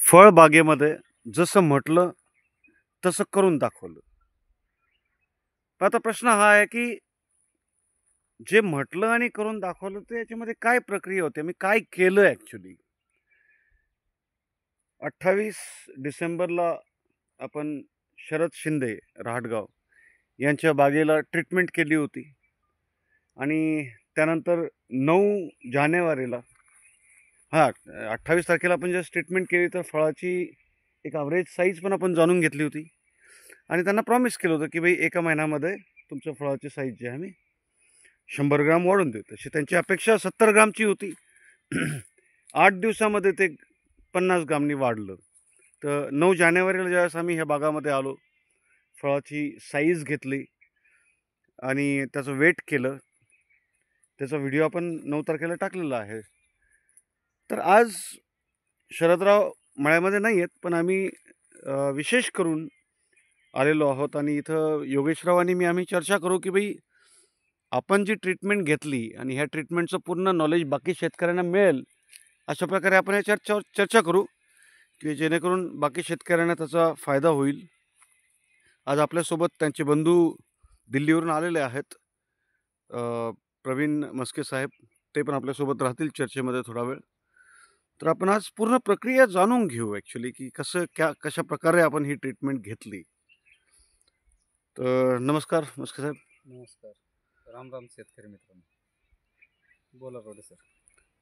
फळबागेमध्ये जसं म्हटलं तसं करून दाखवलं. पण आता प्रश्न हा आहे, की जे म्हटलं आणि करून दाखवलं तर याच्यामध्ये काय प्रक्रिया होते? मी काय केलं ॲक्चुअली? 28 डिसेंबरला आपण शरद शिंदे, राहटगाव यांच्या बागेला ट्रीटमेंट केली होती आणि त्यानंतर 9 जानेवारीला 28 तारखेला आपण जेव्हा ट्रीटमेंट केली तर फळाची एक ॲव्हरेज साईज पण आपण जाणून घेतली होती आणि त्यांना प्रॉमिस केलं होतं, की भाई एका महिन्यामध्ये तुमच्या फळाची साईज जी आहे आम्ही 100 ग्राम वाढवून देऊ. तशी त्यांची अपेक्षा 70 ग्रामची होती. 8 दिवसामध्ये ते 50 ग्रामनी वाढलं. तर 9 जानेवारीला ज्यावेळेस आम्ही ह्या बागामध्ये आलो, फळाची साईज घेतली आणि त्याचं वेट केलं. त्याचा व्हिडिओ आपण 9 तारखेला टाकलेला आहे. तर आज शरदराव मळ्यामध्ये नाही आहेत, पण आम्ही विशेष करून आलेलो आहोत आणि इथं योगेशराव आणि आम्ही चर्चा करू, की भाई आपण जी ट्रीटमेंट घेतली आणि ह्या ट्रीटमेंटचं पूर्ण नॉलेज बाकी शेतकऱ्यांना मिळेल, अशा प्रकारे आपण या चर्चा करू, की जेणेकरून बाकी शेतकऱ्यांना त्याचा फायदा होईल. आज आपल्यासोबत त्यांचे बंधू दिल्लीवरून आलेले आहेत. प्रवीण मस्के साहेब, ते पण आपल्यासोबत राहतील चर्चेमध्ये थोडा वेळ. तर आपण आज पूर्ण प्रक्रिया जाणून घेऊ ॲक्च्युअली, की कशा प्रकारे आपण ही ट्रीटमेंट घेतली. तर नमस्कार मस्के साहेब. नमस्कार. राम राम शेतकरी मित्रांनो. बोला रोडे सर.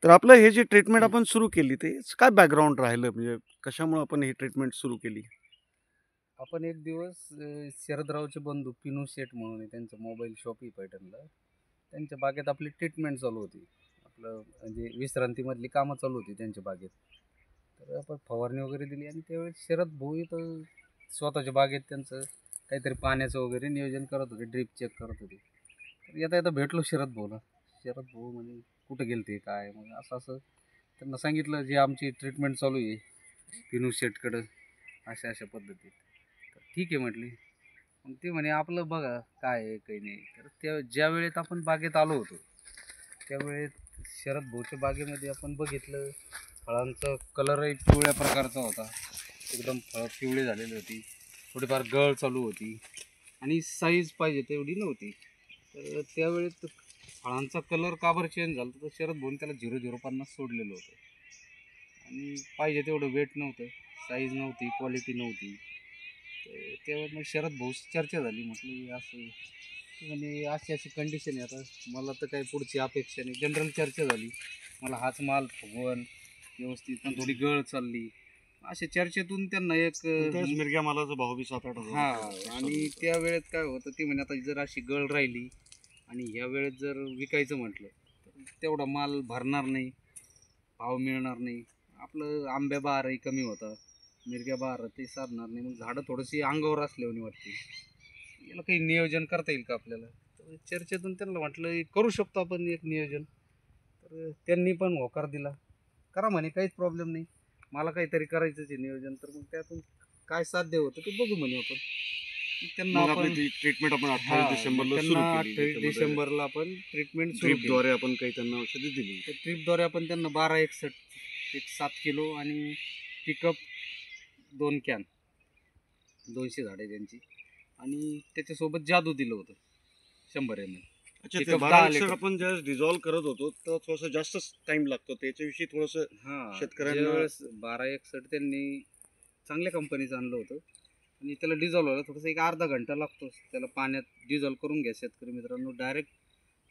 तर आपलं हे जे ट्रीटमेंट आपण सुरू केली ते काय बॅकग्राऊंड राहिलं, म्हणजे कशामुळे आपण ही ट्रीटमेंट सुरू केली? आपण एक दिवस शरदरावचे बंधू पिनू शेठ म्हणून आहे, त्यांचं मोबाईल शॉप आहे पैठणला. त्यांच्या बागेत आपली ट्रीटमेंट चालू होती. आपलं म्हणजे विश्रांतीमधली कामं चालू होती त्यांच्या बागेत. तर आपण फवारणी वगैरे दिली आणि त्यावेळेस शरद भाऊ इथं स्वतःच्या बागेत त्यांचं काहीतरी पाण्याचं वगैरे नियोजन करत होते, ड्रीप चेक करत होते. तर येता येता भेटलो शरद भाऊला. शरद भाऊ म्हणे कुठं गेलते काय, मग असं असं त्यांना सांगितलं जी आमची ट्रीटमेंट चालू आहे पिनू शेटकडं अशा अशा पद्धतीत. तर ठीक आहे म्हटली. मग ते म्हणे आपलं बघा काय आहे काही नाही. तर त्या ज्या वेळेत आपण बागेत आलो होतो त्यावेळेत शरद भाऊच्या बागेमध्ये आपण बघितलं फळांचा कलरही पिवळ्या प्रकारचा होता. एकदम फळं पिवळी झालेली होती, थोडीफार गळ चालू होती आणि साईज पाहिजे तेवढी नव्हती. तर त्यावेळेत फळांचा कलर का बरं चेंज झाला तर शरद भाऊन त्याला 0,050 सोडलेलं होतं आणि पाहिजे तेवढं वेट नव्हतं, साईज नव्हती, क्वालिटी नव्हती. तर तेव्हा मग शरद भाऊशी चर्चा झाली. म्हटलं असं म्हणजे अशी अशी कंडिशन आहे, आता मला तर काही पुढची अपेक्षा नाही. जनरल चर्चा झाली, मला हाच माल फुगवण व्यवस्थित, पण थोडी गळ चालली. अशा चर्चेतून त्यांना एक मिरग्या मालाचा भाव बी 7-8 हां. आणि त्या वेळेत काय होतं ते म्हणे आता जर अशी गळ राहिली आणि ह्या वेळेत जर विकायचं म्हटलं तर तेवढा माल भरणार नाही, भाव मिळणार नाही. आपलं आंब्या बहारही कमी होता, मिरग्या बहार ते साधणार नाही. मग झाडं थोडीशी अंगावर असल्यावानी वाटते, याला काही नियोजन करता येईल का आपल्याला. तर चर्चेतून त्यांना म्हटलं करू शकतो आपण एक नियोजन. तर त्यांनी पण होकार दिला, करा म्हणे काहीच प्रॉब्लेम नाही, मला काहीतरी करायचंच आहे नियोजन. तर मग त्यातून काय साध्य होतं ते बघू म्हणे आपण. त्यांना आपण ट्रीटमेंट आपण 28 डिसेंबरला सुरू केली. 28 डिसेंबरला आपण ट्रीटमेंट सुरू केली. ट्रीपद्वारे आपण काही त्यांना औषधी दिली. तर ट्रीपद्वारे आपण त्यांना 1261 एक 7 किलो आणि पिकअप 2 कॅन 200 झाडे त्यांची आणि त्याच्यासोबत जादू दिलं होतं 100 ml. अच्छा, ते पिकअप 10 12 लिटर. आपण ज्यावेळेस डिझॉल्व्ह करत होतो तर थोडंसं जास्त टाइम लागतो, त्याच्याविषयी थोडंसं हां, शेतकऱ्यांना ज्यावेळेस 1261 त्यांनी चांगल्या कंपनीचं आणलं होतं आणि त्याला डिझॉल्व्ह व्हायला थोडंसं एक अर्धा घंटा लागतो. त्याला पाण्यात डिझॉल्व्ह करून घ्या शेतकरी मित्रांनो. डायरेक्ट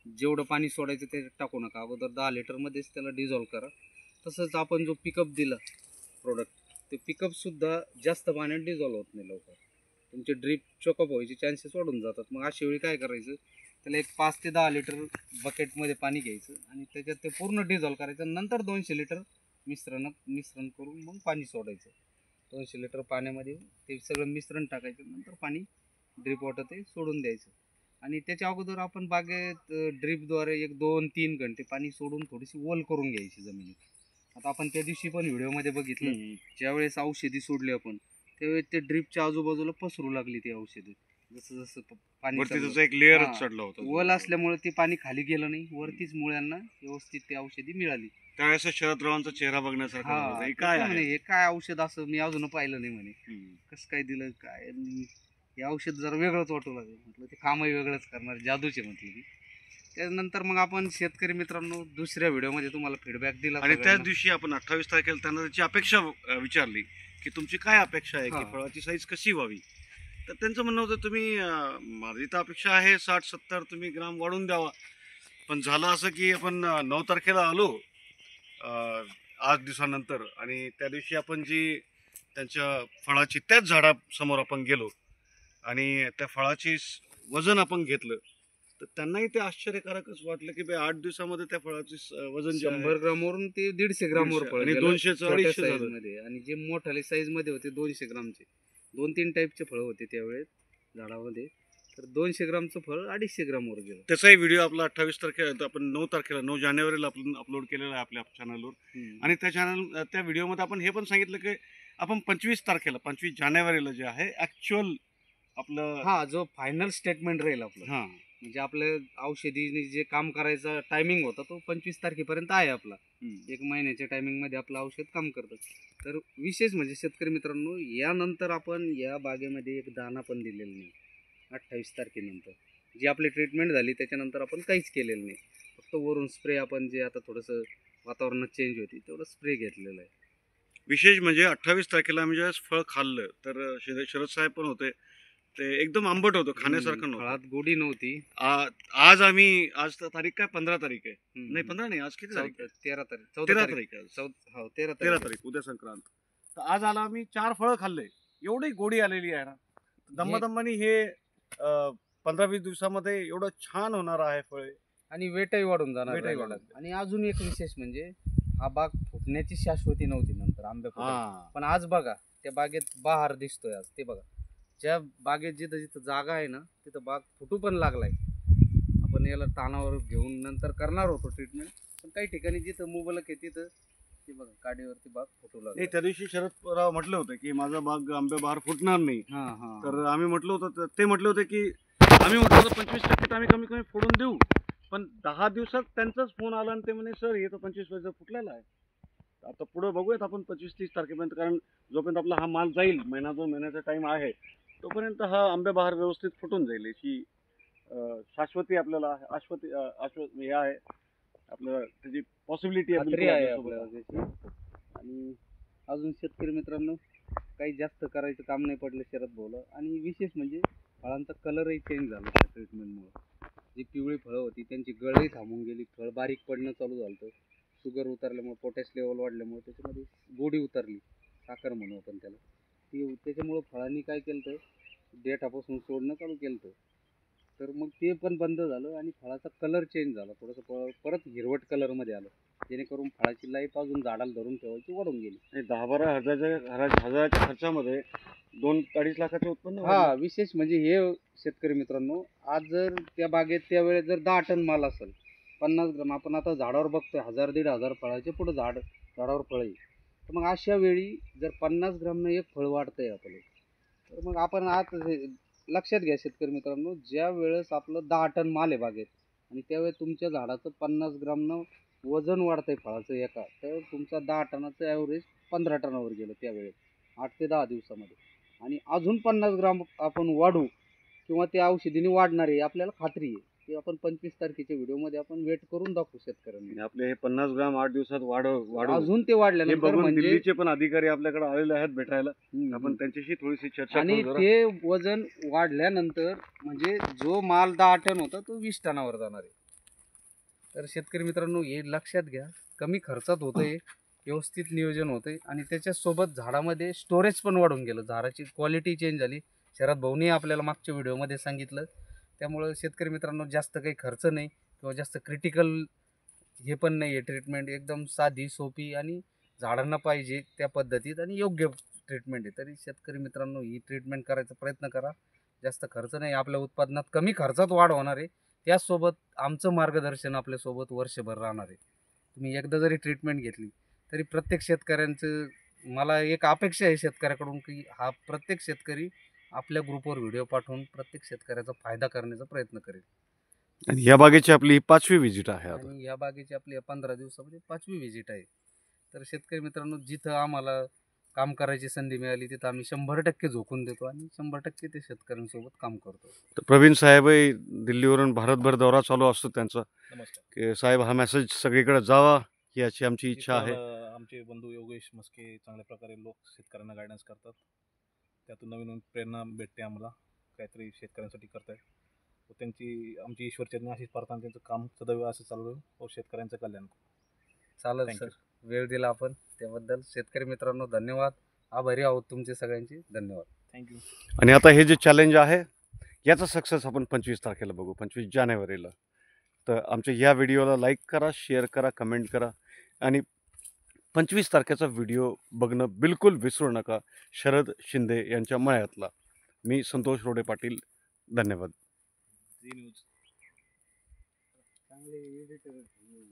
जेवढं पाणी सोडायचं ते टाकू नका, अगोदर 10 लिटरमध्येच त्याला डिझॉल्व्ह करा. तसंच आपण जो पिकअप दिला प्रोडक्ट, ते पिकअपसुद्धा जास्त पाण्यात डिझॉल्व्ह होत नाही लवकर, तुमचे ड्रीप चोकअप व्हायचे चान्सेस वाढून जातात. मग अशा वेळी काय करायचं, त्याला एक 5 ते 10 लिटर बकेटमध्ये पाणी घ्यायचं आणि त्याच्यात ते पूर्ण डिझॉल्व्ह करायचं. नंतर 200 लिटर मिश्रण करून मग पाणी सोडायचं. 200 लिटर पाण्यामध्ये ते सगळं मिश्रण टाकायचं, नंतर पाणी ड्रीप वॉटर ते सोडून द्यायचं. आणि त्याच्या अगोदर आपण बागेत ड्रीपद्वारे एक 2-3 घंटे पाणी सोडून थोडीशी ओल करून घ्यायची जमिनीत. आता आपण त्या दिवशी पण व्हिडिओमध्ये बघितलं, ज्यावेळेस औषधी सोडली आपण त्यावेळेस ते ड्रीपच्या आजूबाजूला पसरू लागली ती औषधी. जसं जसं पाणी वरती चढलं. त्याचा एक लेअरच हा. चढला होता. वल असल्यामुळे ते पाणी खाली गेलं नाही, वरतीच मुळ्यांना व्यवस्थित ती औषधी मिळाली. त्यावेळेस शरदरावांचा चेहरा बघण्यासारखा झाला होता. हा, हे ते काय ते आहे? म्हणे हे काय औषध असं मी अजून पाहिलं नाही म्हणे. हम्म. कसं काय दिलं काय, आणि हे औषध जरा वेगळंच वाटू लागलं. म्हटलं ते कामही वेगळंच करणार, जादूचे म्हटलं की. त्यानंतर मग आपण शेतकरी मित्रांनो दुसऱ्या व्हिडिओमध्ये तुम्हाला फीडबॅक दिला आणि त्याच सगळ्यांना. दिवशी आपण 28 तारखेला त्यांना त्याची अपेक्षा विचारली की तुमची काय अपेक्षा आहे की हा. फळाची साईज कशी व्हावी. तर त्यांचं म्हणणं होतं तुम्ही माझी तर अपेक्षा आहे 60-70 तुम्ही ग्राम वाढून द्यावा. पण झालं असं की आपण 9 तारखेला आलो 8 दिवसानंतर, आणि त्या दिवशी आपण जी त्यांच्या फळाची त्याच झाडासमोर आपण गेलो आणि त्या फळाची वजन आपण घेतलं, तर त्यांनाही ते आश्चर्यकारकच वाटलं की बे 8 दिवसामध्ये त्या फळाची वजन जे आहे 100 ग्रामवरून ते 150 ग्रामवर 150 आणि 200 चं 250 झालं. मध्ये, आणि जे मोठाले साईज मध्ये होते 200 ग्रामचे. 2-3 टाईपचे फळं होते त्यावेळेस झाडामध्ये. तर 200 ग्रामचं फळ 250 ग्रामवर गेलं. त्याचाही व्हिडिओ आपला 28 तारखेला, आपण 9 तारखेला 9 जानेवारीला आपण अपलोड केलेला आहे आपल्या चॅनलवर. आणि त्या व्हिडिओमध्ये आपण हे पण सांगितलं की आपण 25 तारखेला 25 जानेवारीला जे आहे ऍक्च्युअल आपलं हा, जो फायनल स्टेटमेंट राहील आपलं, हां म्हणजे आपलं औषधी जे काम करायचा टायमिंग होता तो 25 तारखेपर्यंत आहे आपला. 1 महिन्याच्या टायमिंग मध्ये आपलं औषध काम करतं. तर विशेष म्हणजे शेतकरी मित्रांनो, यानंतर आपण या बागेमध्ये एक दाणा पण दिलेला नाही. 28 तारखेनंतर जी आपली ट्रीटमेंट झाली त्याच्यानंतर आपण काहीच केलेलं नाही. फक्त वरून स्प्रे, आपण जे आता थोडंसं वातावरणात चेंज होती तेवढं स्प्रे घेतलेलं आहे. विशेष म्हणजे 28 तारखेला आम्ही ज्यावेळेस फळ खाल्लं तर शरद साहेब पण होते. ते एकदम आंबट होतं, खाण्यासारखं नव्हतं. फळात गोडी नव्हती. आज आज तर तारीख काय 15 तारीख आहे. नाही 15 नाही, आज किती तारीख आहे? 13 तारीख, 13 तारीख आहे. 13 13 तारीख उद्या संक्रांत. तर आज आला आम्ही 4 फळं खाल्ले, एवढी गोडी आलेली आहे ना. दम्मादम्मानी हे 15-20 दिवसामध्ये एवढं छान होणार आहे फळे. आणि वेटही वाढून जाणार. वेटही वाढून. आणि अजून एक विशेष म्हणजे हा बाग फुटण्याची शाश्वती नव्हती नंतर आंबे फुटायला. पण आज बघा त्या बागेत बहार दिसतोय. आज ते बघा, ज्या बागेत जिथं जिथं जागा आहे ना तिथं बाग फुटू पण लागलाय. आपण याला तानावर घेऊन नंतर करणार होतो ट्रीटमेंट, पण काही ठिकाणी जिथं मुबलक आहे तिथं ते बघा काडीवरती बाग फुटू नाही, लागला. त्या दिवशी शरदराव म्हटलं होतं की माझा बाग आंबे बहार फुटणार नाही. तर आम्ही म्हटलं होतं, ते म्हटलं होतं की आम्ही म्हटलं होतं 25% आम्ही कमी कमी फोडून देऊ. पण 10 दिवसात त्यांचाच फोन आला आणि ते म्हणे सर हे तर 25% फुटलेला आहे. आता पुढे बघूयात आपण 25-30 तारखेपर्यंत, कारण जोपर्यंत आपला हा माल जाईल, 2 महिन्याचा टाइम आहे, तोपर्यंत हा आंबे बहार व्यवस्थित फुटून जाईल. याची शाश्वती आपल्याला हे आहे, आपल्याला त्याची पॉसिबिलिटी खात्री आहे आपल्याला त्याची. आणि अजून शेतकरी मित्रांनो, काही जास्त करायचं काम नाही पडलं शरद भाऊला. आणि विशेष म्हणजे फळांचा कलरही चेंज झाला त्या ट्रीटमेंटमुळे. जी पिवळी फळं होती त्यांची गळही थांबून गेली, फळ बारीक पडणं चालू झालं. शुगर उतरल्यामुळे, पोटॅश लेवल वाढल्यामुळे त्याच्यामध्ये गोडी उतरली, साखर म्हणू आपण त्याला. ती त्याच्यामुळं फळांनी काय केलं तर देठापासून सोडणं चालू केलं. तर मग ते पण बंद झालं आणि फळाचा कलर चेंज झाला, थोडंसं परत हिरवट कलरमध्ये आलं, जेणेकरून फळाची लाईफ अजून झाडाला धरून ठेवायची वाढून गेली. 10-12 हजाराच्या खर्चामध्ये 2-2.5 लाखाचं उत्पन्न. हा, विशेष म्हणजे हे शेतकरी मित्रांनो, आज जर त्या बागेत त्यावेळेस जर 10 टन माल असेल, 50 ग्राम, आपण आता झाडावर बघतोय 1000-1500 फळाचे पुढं झाडावर फळ आहे. तर मग अशा वेळी जर 50 ग्रामनं एक फळ वाढतंय आपलं, तर मग आपण आज लक्षात घ्या शेतकरी मित्रांनो, ज्या वेळेस आपलं 10 टन माल आहे बागेत आणि त्यावेळेस तुमच्या झाडाचं 50 ग्रामनं वजन वाढतंय फळाचं एका, तर तुमचा 10 टनाचं ॲव्हरेज 15 टनावर गेलं त्यावेळेस 8 ते 10 दिवसामध्ये. आणि अजून 50 ग्राम आपण वाढू किंवा त्या औषधीने वाढणार आहे आपल्याला खात्री आहे. ते आपण 25 तारखेच्या व्हिडिओमध्ये आपण वेट करून दाखवू शेतकऱ्यांना. आपले हे 50 ग्राम 8 दिवसात वाढू अजून ते वाढल्यानंतर म्हणजे दिल्लीचे पण अधिकारी आपल्याकडे आलेले आहेत भेटायला. आपण त्यांच्याशी थोडीशी चर्चा आणि करू जरा. ते वजन वाढल्यानंतर म्हणजे जो माल 10 टन होता तो 20 टनावर जाणार आहे. तर शेतकरी मित्रांनो, हे लक्षात घ्या, कमी खर्चात होतंय, व्यवस्थित नियोजन होतंय आणि त्याच्यासोबत झाडामध्ये स्टोरेज पण वाढून गेलं, झाडाची क्वालिटी चेंज झाली. शरद भाऊनी आपल्याला मागच्या व्हिडिओमध्ये सांगितलं. त्यामुळं शेतकरी मित्रांनो, जास्त काही खर्च नाही किंवा जास्त क्रिटिकल हे पण नाही आहे. ट्रीटमेंट एकदम साधी सोपी आणि झाडांना पाहिजे त्या पद्धतीत आणि योग्य ट्रीटमेंट आहे. तरी शेतकरी मित्रांनो, ही ट्रीटमेंट करायचा प्रयत्न करा. जास्त खर्च नाही, आपल्या उत्पादनात कमी खर्चात वाढ होणार आहे. त्याचसोबत आमचं मार्गदर्शन आपल्यासोबत वर्षभर राहणार आहे. तुम्ही एकदा जरी ट्रीटमेंट घेतली तरी प्रत्येक शेतकऱ्यांचं, मला एक अपेक्षा आहे शेतकऱ्याकडून की हा प्रत्येक शेतकरी आपल्या ग्रुपवर व्हिडिओ पाठवून प्रत्येक शेतकऱ्याचा फायदा करण्याचा प्रयत्न करेल. आणि या बागेची आपली 5वी व्हिजिट आहे आता. आणि या बागेची आपली 15 दिवसामध्ये 5वी व्हिजिट आहे. तर शेतकरी मित्रांनो, जिथं आम्हाला काम करायची संधी मिळाली तिथं आम्ही 100% झोकून देतो आणि 100% ते शेतकऱ्यांसोबत काम करतो. तर प्रवीण साहेबही दिल्लीवरून भारतभर दौरा चालू असतो त्यांचा, नमस्कार. की साहेब हा मेसेज सगळीकडे जावा ही याची आमची इच्छा आहे. आमचे बंधू योगेश मस्के चांगल्या प्रकारे लोक शेतकऱ्यांना गायडन्स करतात. त्यातून नवीन नवीन प्रेरणा भेटते आम्हाला, काहीतरी शेतकऱ्यांसाठी करतायत. व त्यांची आमची ईश्वरचरणी अशीच प्रार्थना, त्यांचं काम सदैव असं चालू आहे व शेतकऱ्यांचं कल्याण. चालेल Thank सर, you. वेळ दिला आपण त्याबद्दल शेतकरी मित्रांनो धन्यवाद. आभारी आहोत तुमचे सगळ्यांचे. धन्यवाद. थँक्यू. आणि आता हे जे चॅलेंज आहे याचा सक्सेस आपण 25 तारखेला बघू, 25 जानेवारीला. तर आमच्या या व्हिडिओला लाईक करा, शेअर करा, कमेंट करा आणि 25 तारखेचा व्हिडिओ बघणं बिलकुल विसरू नका. शरद शिंदे यांच्या मळ्यातला. मी संतोष रोडे पाटील. धन्यवाद. झी न्यूज.